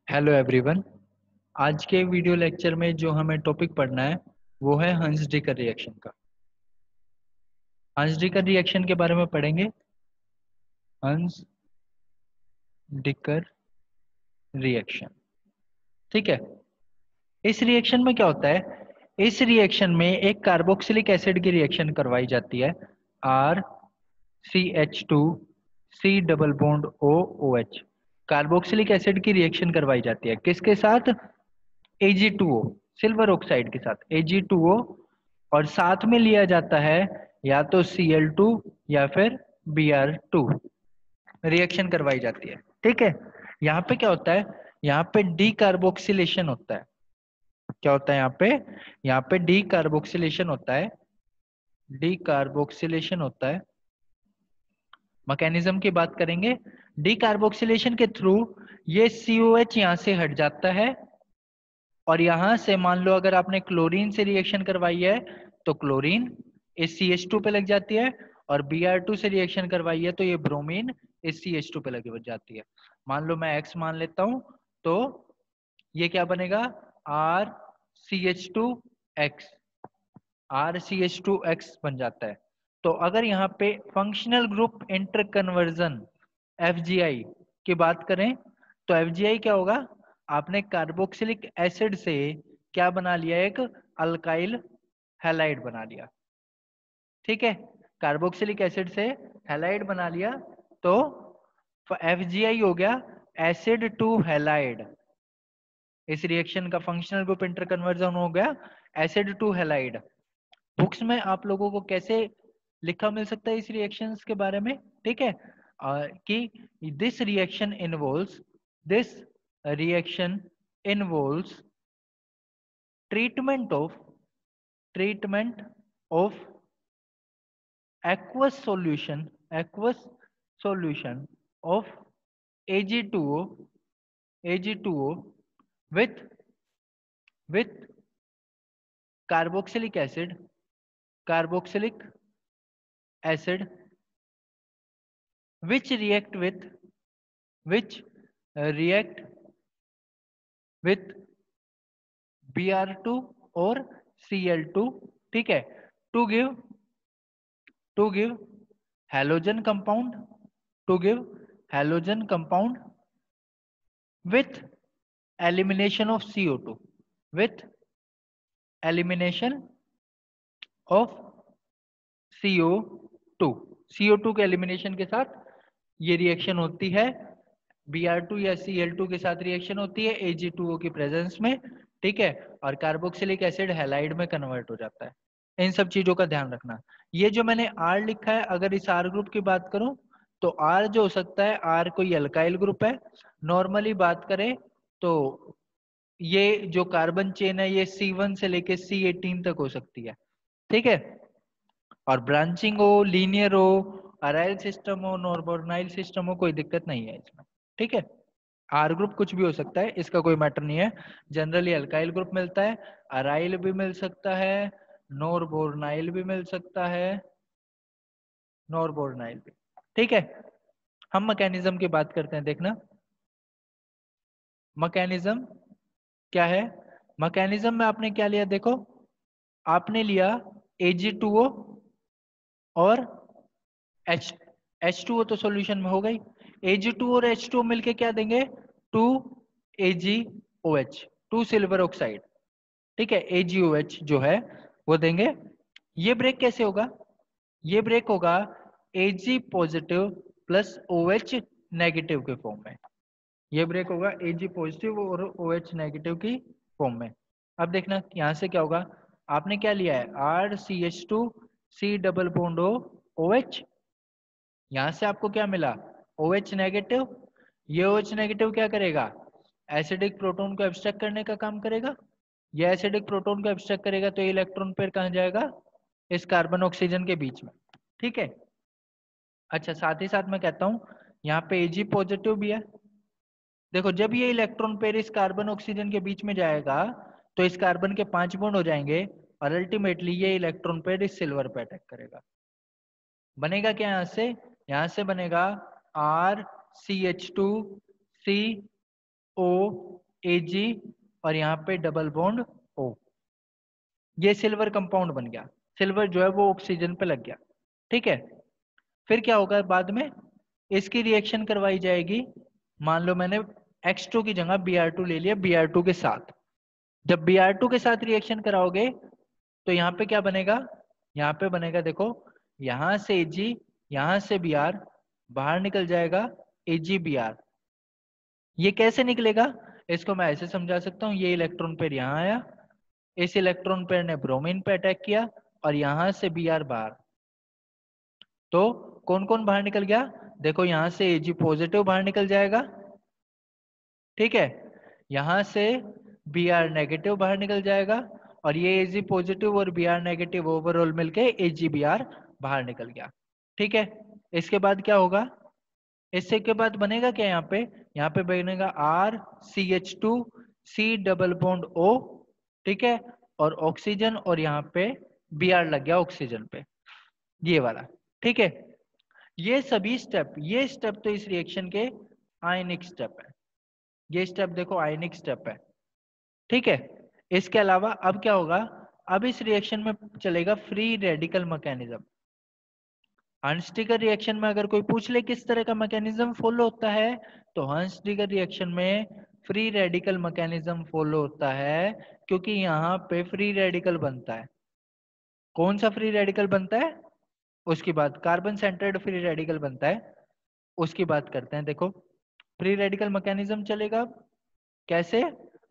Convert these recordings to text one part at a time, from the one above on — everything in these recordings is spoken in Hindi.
Hello everyone. आज के वीडियो लेक्चर में जो हमें टॉपिक पढ़ना है वो है हंस-डिकर रिएक्शन का। हंस-डिकर रिएक्शन के बारे में पढ़ेंगे। हंस-डिकर रिएक्शन, ठीक है। इस रिएक्शन में क्या होता है? इस रिएक्शन में एक कार्बोक्सिलिक एसिड की रिएक्शन करवाई जाती है, RCH2 C double bond OOH। Carboxylic acid की रिएक्शन करवाई जाती है किसके साथ? Ag2O, सिल्वर ऑक्साइड के साथ Ag2O, और साथ में लिया जाता है या तो Cl2 या फिर Br2। रिएक्शन करवाई जाती है, ठीक है। यहाँ पे क्या होता है? यहाँ पे डीकार्बोक्सिलेशन होता है। क्या होता है यहाँ पे? यहाँ पे डीकार्बोक्सिलेशन होता है। डीकार्बोक्सिलेशन होता है। मैकेनिज्म की बात करेंगे। डीकार्बोक्सिलेशन के थ्रू ये COH यहाँ से हट जाता है, और यहां से मान लो अगर आपने क्लोरीन से रिएक्शन करवाई है तो क्लोरीन इस CH2 पे लग जाती है, और Br2 से रिएक्शन करवाई है तो ये ब्रोमीन इस CH2 पे लग जाती है। मान लो मैं X मान लेता हूं, तो ये क्या बनेगा? RCH2X, RCH2X बन जाता है। तो अगर यहाँ पे functional group inter conversion FGI की बात करें तो FGI क्या होगा? आपने कार्बोक्सिलिक एसिड से क्या बना लिया? एक अल्काइल हैलाइड बना लिया, ठीक है। कार्बोक्सिलिक एसिड से हैलाइड बना लिया तो FGI हो गया एसिड टू हैलाइड। इस रिएक्शन का फंक्शनल ग्रुप इंटर कन्वर्जन हो गया एसिड टू हैलाइड। बुक्स में आप लोगों को कैसे लिखा मिल सकता है इस रिएक्शंस के बारे में, ठीक है, कि this reaction involves treatment of aqueous solution of Ag2O with carboxylic acid which react with Br2 और Cl2, ठीक है, to give halogen compound with elimination of CO2, with elimination of CO2। CO2 के एलिमिनेशन के साथ ये रिएक्शन होती है। Br2 या Cl2 के साथ रिएक्शन होती है Ag2O की प्रेजेंस में, ठीक है, और कार्बोक्सिलिक एसिड हैलाइड में कन्वर्ट हो जाता है। इन सब चीजों का ध्यान रखना। ये जो मैंने R लिखा है, अगर इस R ग्रुप की बात करूं तो R जो हो सकता है, R कोई अल्काइल ग्रुप है। नॉर्मली बात करें तो ये जो कार्बन चेन है ये C1 से लेके C18 तक हो सकती है, ठीक है। और ब्रांचिंग हो, लीनियर हो, अराइल सिस्टम हो, नॉर्बोर्नाइल सिस्टम हो, कोई दिक्कत नहीं है इसमें, ठीक है। आर ग्रुप कुछ भी हो सकता है, इसका कोई मैटर नहीं है। जनरली अल्काइल ग्रुप मिलता है, अराइल भी मिल सकता है, नॉर्बोर्नाइल भी मिल सकता है, नॉर्बोर्नाइल भी, ठीक है। हम मैकेनिज्म की बात करते हैं, देखना मैकेनिज्म क्या है। मैकेनिज्म में आपने क्या लिया? देखो, आपने लिया Ag2O और H2O तो सॉल्यूशन में हो गई। Ag2 और H2O मिलके क्या देंगे? 2AgOH, 2 सिल्वर ऑक्साइड, ठीक है। AgOH जो है वो देंगे। ये ब्रेक कैसे होगा? ये ब्रेक होगा Ag positive plus OH negative के फॉर्म में। ये ब्रेक होगा Ag पॉजिटिव और OH नेगेटिव की फॉर्म में। अब देखना यहां से क्या होगा। आपने क्या लिया है? RCH2 C double bond OH। यहां से आपको क्या मिला? OH negative. ये OH नेगेटिव क्या करेगा? एसिडिक प्रोटॉन को एब्स्ट्रैक्ट करने का काम करेगा। ये एसिडिक प्रोटॉन को एब्स्ट्रैक्ट करेगा तो ये इलेक्ट्रॉन पेयर कहां जाएगा? इस कार्बन ऑक्सीजन के बीच में, ठीक है। अच्छा, साथ ही साथ मैं कहता हूं यहाँ पे Ag पॉजिटिव भी है। देखो, जब ये इलेक्ट्रॉन पेयर इस कार्बन ऑक्सीजन के बीच में जाएगा तो इस कार्बन के 5 बॉन्ड हो जाएंगे, और अल्टीमेटली ये इलेक्ट्रॉन पेयर इस सिल्वर पे अटैक करेगा। बनेगा क्या यहां से? यहां से बनेगा RCH2 C O Ag और यहाँ पे डबल बॉन्ड O। ये सिल्वर कंपाउंड बन गया, सिल्वर जो है वो ऑक्सीजन पे लग गया। ठीक है, फिर क्या होगा बाद में, इसकी रिएक्शन करवाई जाएगी। मान लो मैंने X2 की जगह Br2 ले लिया Br2 के साथ। जब Br2 के साथ रिएक्शन कराओगे तो यहाँ पे क्या बनेगा, यहाँ पे बनेगा देखो, यहाँ से Ag, यहाँ से Br, बाहर निकल जाएगा AgBr। ये कैसे निकलेगा, इसको मैं ऐसे समझा सकता हूँ, ये इलेक्ट्रॉन पेयर यहाँ आया, इस इलेक्ट्रॉन पेयर ने ब्रोमीन पे अटैक किया और यहां से Br बाहर। तो कौन कौन बाहर निकल गया, देखो यहाँ से Ag पॉजिटिव बाहर निकल जाएगा, ठीक है, यहां से Br नेगेटिव बाहर निकल जाएगा, और ये Ag पॉजिटिव और Br नेगेटिव ओवरऑल मिलके AgBr बाहर निकल गया। ठीक है, इसके बाद क्या होगा, इससे के बाद बनेगा क्या, यहाँ पे बनेगा RCH2 C double bond O। ठीक है, और ऑक्सीजन, और यहाँ पे Br लग गया ऑक्सीजन पे, ये वाला। ठीक है, ये सभी स्टेप, ये स्टेप तो इस रिएक्शन के आयनिक स्टेप है, ये स्टेप देखो आयनिक स्टेप है। ठीक है, इसके अलावा अब क्या होगा, अब इस रिएक्शन में चलेगा फ्री रेडिकल मैकेनिज्म। हंस-टिगर रिएक्शन में अगर कोई पूछ ले किस तरह का मैकेनिज्म फॉलो होता है, तो हंस-टिगर रिएक्शन में फ्री रेडिकल मैकेनिज्म फॉलो होता है, क्योंकि यहाँ पे फ्री रेडिकल बनता है। कौन सा फ्री रेडिकल बनता है, उसकी बात, कार्बन सेंटर्ड फ्री रेडिकल बनता है, उसकी बात करते हैं। देखो फ्री रेडिकल मैकेनिज्म चलेगा कैसे,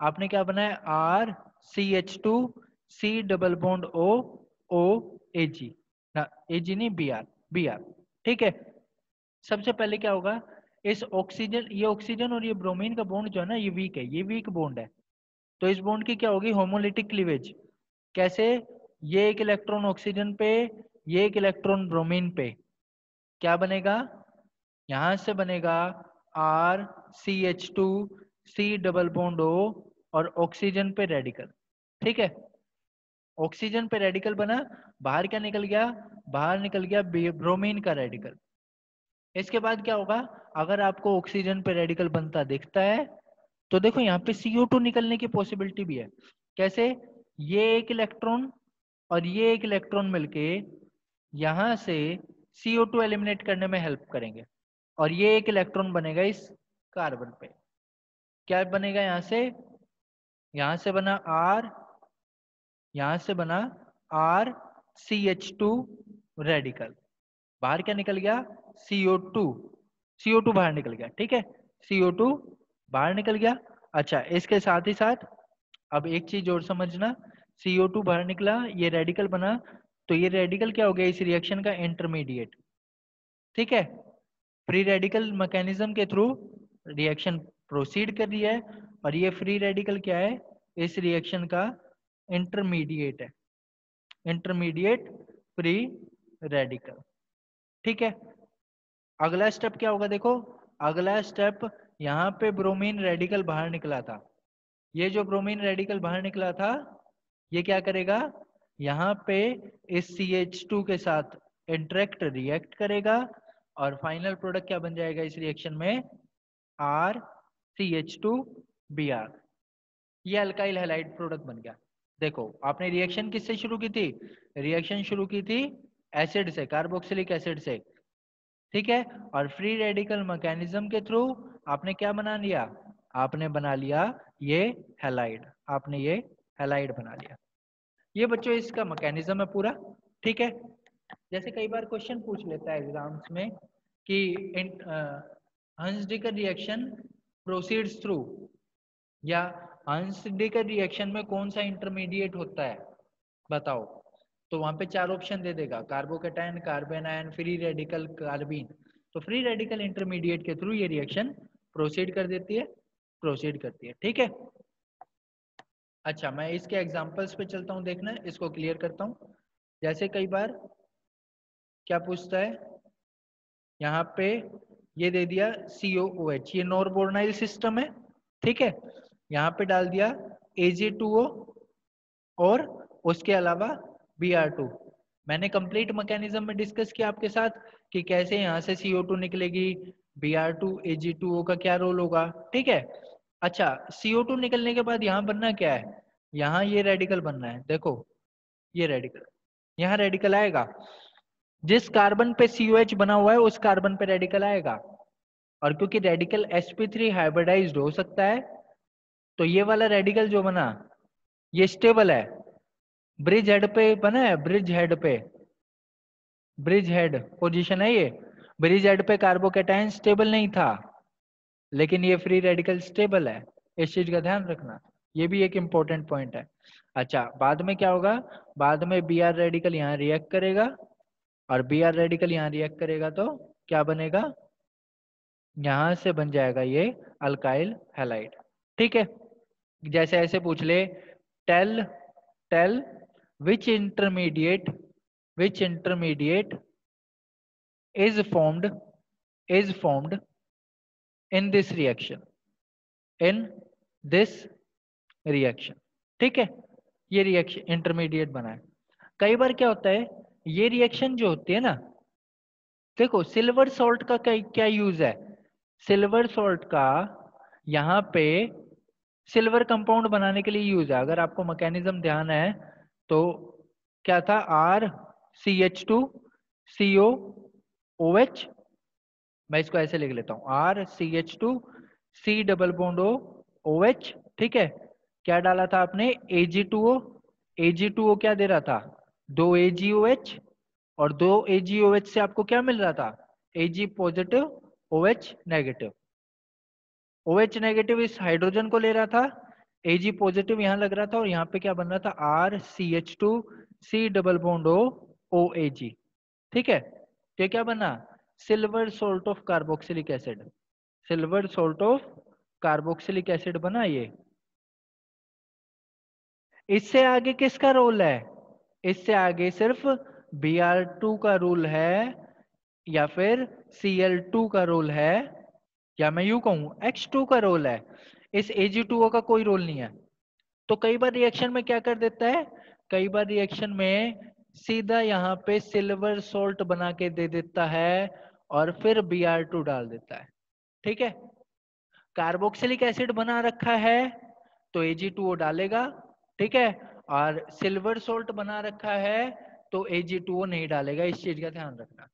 आपने क्या बनाया, RCH2 C double bond O O Ag, ना Ag नहीं Br। ठीक है, सबसे पहले क्या होगा, इस ऑक्सीजन, ये ऑक्सीजन और ये ब्रोमीन का बॉन्ड जो है ना, ये वीक है, ये वीक बॉन्ड है। तो इस बॉन्ड की क्या होगी, होमोलिटिक क्लीवेज। कैसे, ये एक इलेक्ट्रॉन ऑक्सीजन पे, ये एक इलेक्ट्रॉन ब्रोमीन पे, क्या बनेगा, यहां से बनेगा RCH2 C double bond O और ऑक्सीजन पे रेडिकल। ठीक है, ऑक्सीजन पे रेडिकल बना, बाहर क्या निकल गया, बाहर निकल गया ब्रोमीन का रेडिकल। इसके बाद क्या होगा, अगर आपको ऑक्सीजन पे रेडिकल बनता दिखता है तो देखो यहाँ पे CO2 निकलने की पॉसिबिलिटी भी है। कैसे, ये एक इलेक्ट्रॉन और ये एक इलेक्ट्रॉन मिलके यहां से CO2 एलिमिनेट करने में हेल्प करेंगे, और ये एक इलेक्ट्रॉन बनेगा इस कार्बन पे। क्या बनेगा, यहां से बना R, यहां से बना RCH2 रेडिकल, बाहर क्या निकल गया, CO2, CO2 बाहर निकल गया। ठीक है, CO2 बाहर निकल गया। अच्छा, इसके साथ ही साथ अब एक चीज और समझना, CO2 बाहर निकला, ये रेडिकल बना, तो ये रेडिकल क्या हो गया इस रिएक्शन का, इंटरमीडिएट। ठीक है, फ्री रेडिकल मैकेनिज्म के थ्रू रिएक्शन प्रोसीड कर रही है, और ये फ्री रेडिकल क्या है, इस रिएक्शन का इंटरमीडिएट है, इंटरमीडिएट फ्री रेडिकल। ठीक है, अगला स्टेप क्या होगा, देखो अगला स्टेप, यहाँ पे ब्रोमीन रेडिकल बाहर निकला था, ये जो ब्रोमीन रेडिकल बाहर निकला था, ये क्या करेगा, यहाँ पे इस CH2 के साथ इंटरेक्ट रिएक्ट करेगा, और फाइनल प्रोडक्ट क्या बन जाएगा इस रिएक्शन में, RCH2Br। ये अल्काइल हैलाइड प्रोडक्ट बन गया। देखो आपने रिएक्शन किससे शुरू की थी, रिएक्शन शुरू की थी एसिड से, कार्बोक्सिलिक एसिड से। ठीक है, और फ्री रेडिकल मैकेनिज्म के थ्रू आपने क्या बना लिया, आपने बना लिया ये हैलाइड, आपने ये हैलाइड बना लिया। ये बच्चों इसका मैकेनिज्म है पूरा। ठीक है, जैसे कई बार क्वेश्चन पूछ लेता है एग्जाम्स में कि हंस-डिकर रिएक्शन प्रोसीड्स थ्रू, या हंस-डिकर रिएक्शन में कौन सा इंटरमीडिएट होता है बताओ, तो वहां पे 4 ऑप्शन दे देगा, carbocation, carbon ion, free radical, carbene. तो फ्री रेडिकल इंटरमीडिएट के थ्रू ये रिएक्शन प्रोसीड कर देती है, प्रोसीड करती है। ठीक है, अच्छा मैं इसके एग्जांपल्स पे चलता हूँ, देखना इसको क्लियर करता हूँ। जैसे कई बार क्या पूछता है, यहाँ पे ये दे दिया COOH, ये नॉर्बोर्नाइल सिस्टम है। ठीक है, यहाँ पे डाल दिया Ag2O और उसके अलावा Br2। मैंने कंप्लीट मैकेनिज्म में डिस्कस किया आपके साथ कि कैसे यहाँ से CO2 निकलेगी, Br2 Ag2O का क्या रोल होगा। ठीक है, अच्छा, CO2 निकलने के बाद यहाँ बनना क्या है, यहाँ ये रेडिकल बनना है, देखो ये रेडिकल, यहाँ रेडिकल आएगा, जिस कार्बन पे COH बना हुआ है उस कार्बन पे रेडिकल आएगा, और क्योंकि रेडिकल sp3 हाइब्रिडाइज्ड हो सकता है, तो ये वाला रेडिकल जो बना ये स्टेबल है, ब्रिज हेड पे बना है, ब्रिज हेड पे, ब्रिज हेड पोजीशन है ये, ब्रिज हेड पे कार्बोकैटायन स्टेबल नहीं था, लेकिन ये फ्री रेडिकल स्टेबल है, इस चीज का ध्यान रखना, ये भी एक इंपॉर्टेंट पॉइंट है। अच्छा, बाद में क्या होगा, बाद में Br रेडिकल यहाँ रिएक्ट करेगा, और Br रेडिकल यहाँ रिएक्ट करेगा तो क्या बनेगा, यहां से बन जाएगा ये अल्काइल हैलाइड। ठीक है, जैसे ऐसे पूछ ले, tell tell which intermediate is formed in this reaction, ठीक है, ये रिएक्शन इंटरमीडिएट बना है। कई बार क्या होता है, ये रिएक्शन जो होती है ना, देखो सिल्वर सॉल्ट का क्या यूज है, सिल्वर सॉल्ट का यहाँ पे सिल्वर कंपाउंड बनाने के लिए यूज है, अगर आपको मैकेनिज्म ध्यान है तो क्या था, RCH2CO OH, मैं इसको ऐसे लिख लेता हूँ, RCH2C डबल बॉन्ड OH, ठीक है, क्या डाला था आपने, Ag2O क्या दे रहा था, 2 AgOH, और 2 AgOH से आपको क्या मिल रहा था, Ag positive OH negative, OH negative इस हाइड्रोजन को ले रहा था, Ag पॉजिटिव यहाँ लग रहा था, और यहाँ पे क्या बन रहा था, RCH2C डबल बॉन्ड OAG, ठीक है, तो ये क्या बना, silver salt of carboxylic acid, silver salt of carboxylic acid बना ये। इससे आगे किसका रोल है, इससे आगे सिर्फ Br2 का रूल है, या फिर Cl2 का रोल है, या मैं यूं कहूं X2 का रोल है, इस Ag2O का कोई रोल नहीं है। तो कई बार रिएक्शन में क्या कर देता है, कई बार रिएक्शन में सीधा यहाँ पे सिल्वर सोल्ट बना के दे देता है, और फिर Br2 डाल देता है, ठीक है, कार्बोक्सिलिक एसिड बना रखा है तो Ag2O डालेगा, ठीक है, और सिल्वर सोल्ट बना रखा है तो Ag2O नहीं डालेगा, इस चीज का ध्यान रखना।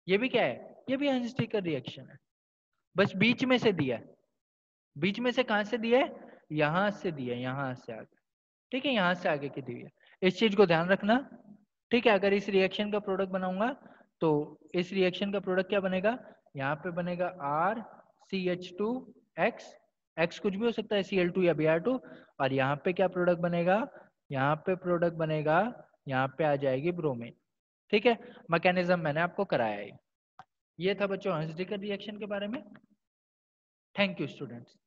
ये भी क्या है, ये भी अनस्टिकर रिएक्शन है, बस बीच में से दिया है, बीच में से कहां से दिया है, यहां से दिया है, यहां से आगे, ठीक है, यहां से आगे की दी है, इस चीज को ध्यान रखना। ठीक है, अगर इस रिएक्शन का प्रोडक्ट बनाऊंगा तो इस रिएक्शन का प्रोडक्ट क्या बनेगा, यहाँ पे बनेगा RCH2X, X कुछ भी हो सकता है, Cl2 या Br2, और यहाँ पे क्या प्रोडक्ट बनेगा, यहाँ पे प्रोडक्ट बनेगा, यहाँ पे आ जाएगी ब्रोमीन, ठीक है, मैकेनिज्म मैंने आपको कराया है। ये था बच्चों हंसडीकर रिएक्शन के बारे में। Thank you students.